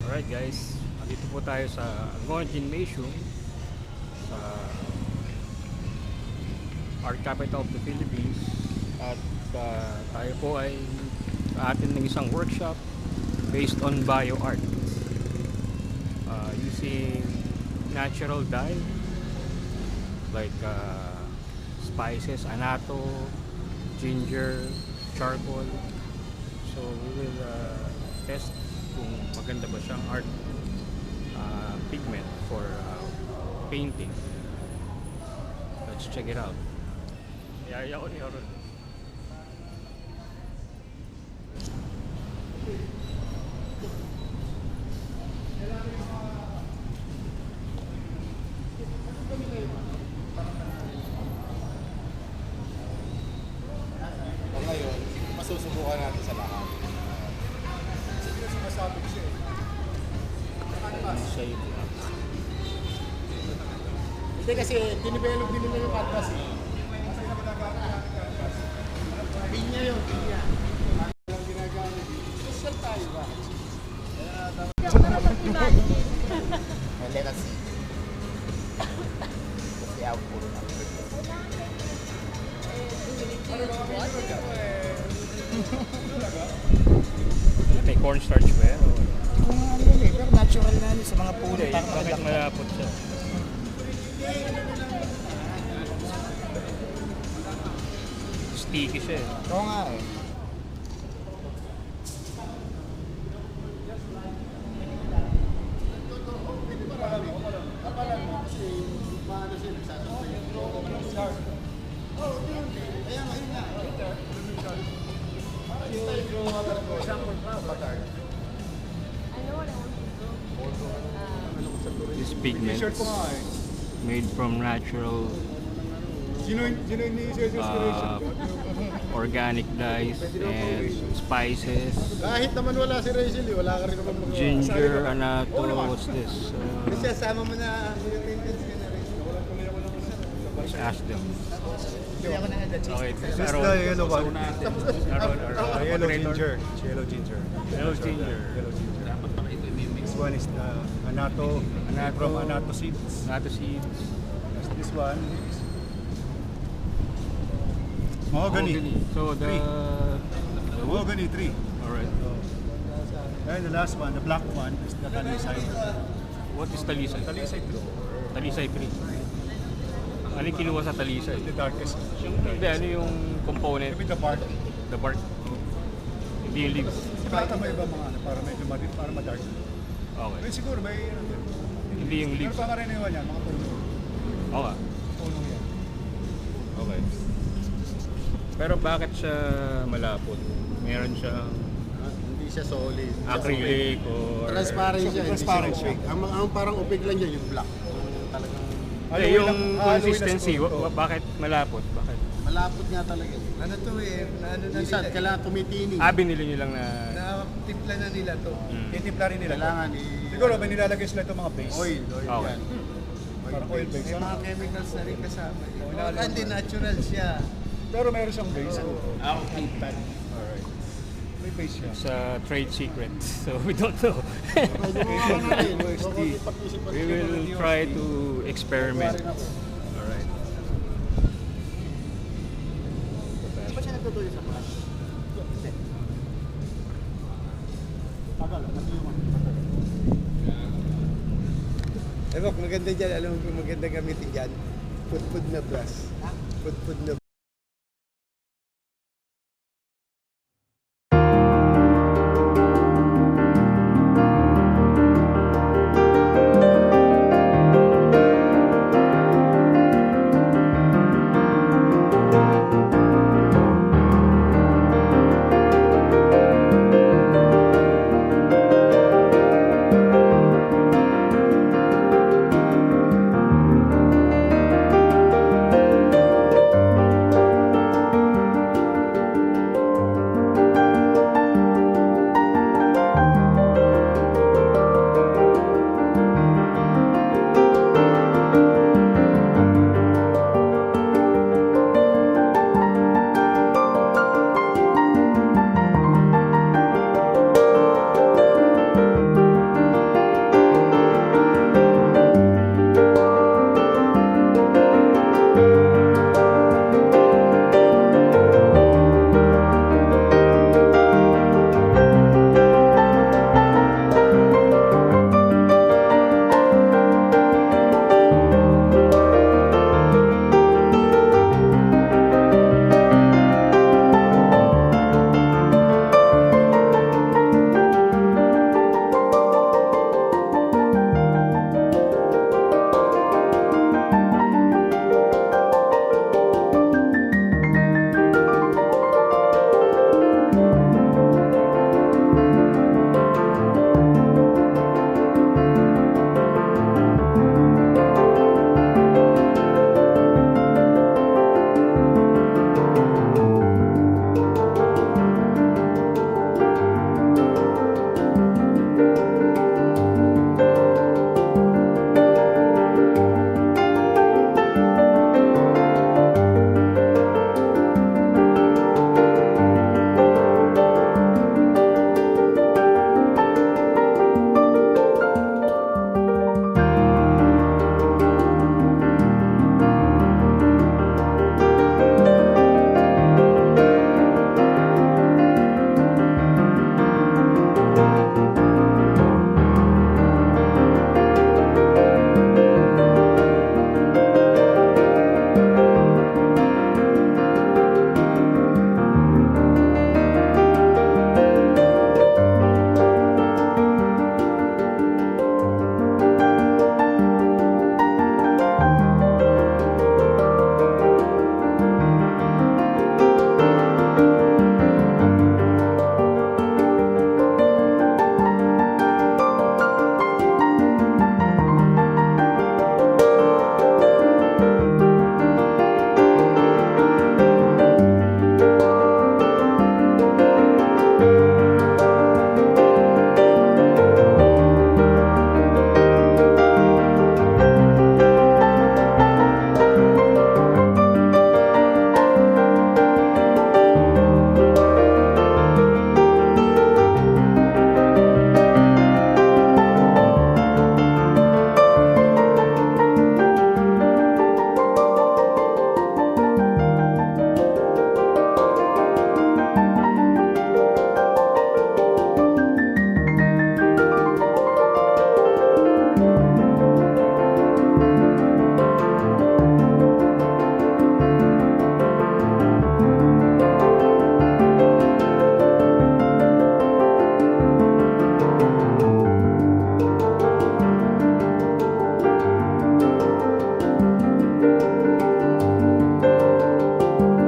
Alright guys, dito po tayo sa Ngongin Meishu, sa art capital of the Philippines. At tayo po ay atin ng isang workshop based on bio art, using natural dye like spices, annatto, ginger, charcoal. So we will test kung maganda ba siyang art pigment for painting. Let's check it out. Yaya ko ni Aaron. Ngayon, masusubukan natin sa lahat. Sumasabog siya eh. Shade. Hindi kasi dinivelop din nila yung canvas eh. Pinya yun, pinya. Walang ginagamit. Social tayo ba? Let us see. Kasi output na. May cornstarch ba yan? Kung ano yun eh, pero natural na yun sa mga puno. Bakit malapot siya? Sticky siya eh. Oo nga eh. This pigment made from natural organic dyes and spices, Kahit naman wala si Rachel, wala ka rin naman mga ginger, annatto, what's this? Kasi sama mo na yung maintenance ka na rin. Let's ask them. Hindi ako na-edad. Okay, This is the yellow one. Yellow ginger. Yellow ginger. Yellow ginger. Yellow ginger. This one is the annatto. From annatto seeds. Annatto seeds. This one is mahogany. So the Mahogany tree. alright. And the last one, the black one, is the talisay. What is talisay? Talisay tree. Talisay tree. Ano yung kinuha sa talisay? The darkest. Hindi, ano yung component? Maybe the bark. The bark. Hindi yung leaves. Baka may iba mga ano, para medyo para madark. Okay. May siguro may Hindi yung pero leaves. pangaraniwan yan, mga puno. Okay. Puno yan. Okay. Pero bakit siya malapot? Meron siyang Hindi siya solid. acrylic or... Transparent siya. Transparent Hindi siya opaque. Ang parang opaque lang yan, yung black. Talagang Hindi, yung consistency, bakit malapot? Bakit? malapot nga talaga. Ano to eh, ano na Minsan, nila, kailangan tumitini. Binili nyo lang na... na-timpla na nila to. Titimpla rin nila. Kailangan Siguro may nilalagay sila itong mga base. oil Okay. yan. Parang oil base. May mga chemicals na rin kasama. inaalok Hindi mo. natural siya. Pero meron siyang base. Alright. May base siya. It's a trade secret, so we don't know. We will try to experiment. Alright. Ba't siya nagtutuloy sa class? Tagal, nagtutuloy. Ewan, maganda dyan. Alam mo kung maganda gamitin dyan? Putpud na brush. Putpud na